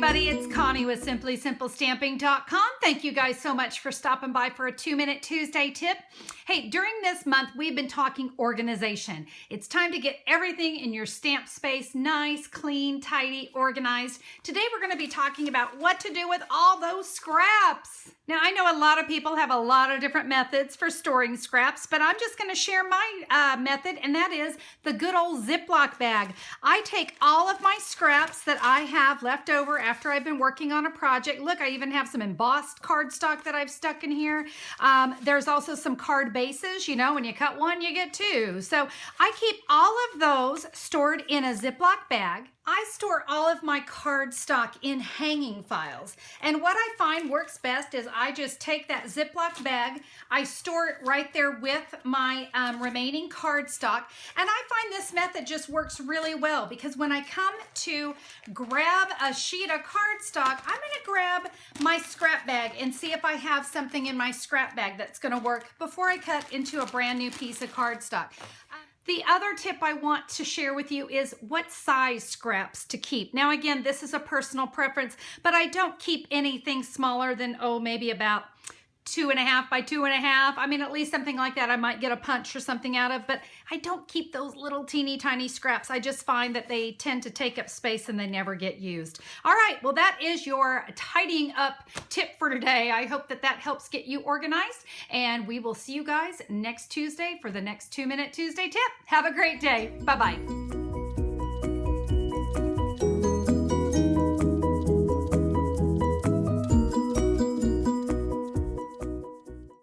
everybody, it's Connie with SimplySimpleStamping.com. Thank you guys so much for stopping by for a 2-Minute Tuesday tip. Hey, during this month, we've been talking organization. It's time to get everything in your stamp space nice, clean, tidy, organized. Today, we're going to be talking about what to do with all those scraps. Now, I know a lot of people have a lot of different methods for storing scraps, but I'm just going to share my method, and that is the good old Ziploc bag. I take all of my scraps that I have left over after I've been working on a project. Look, I even have some embossed cardstock that I've stuck in here. There's also some card bases. You know, when you cut one, you get two. So I keep all of those stored in a Ziploc bag. I store all of my cardstock in hanging files. And what I find works best is I just take that Ziploc bag, I store it right there with my remaining cardstock. And I find this method just works really well because when I come to grab a sheet of cardstock, I'm gonna grab my scrap bag and see if I have something in my scrap bag that's gonna work before I cut into a brand new piece of cardstock. The other tip I want to share with you is what size scraps to keep. Now, again, this is a personal preference, but I don't keep anything smaller than, maybe about 2.5 by 2.5. I mean, at least something like that I might get a punch or something out of, but I don't keep those little teeny tiny scraps. I just find that they tend to take up space and they never get used. All right, well, that is your tidying up tip for today. I hope that that helps get you organized, and we will see you guys next Tuesday for the next 2-Minute Tuesday tip. Have a great day. Bye-bye.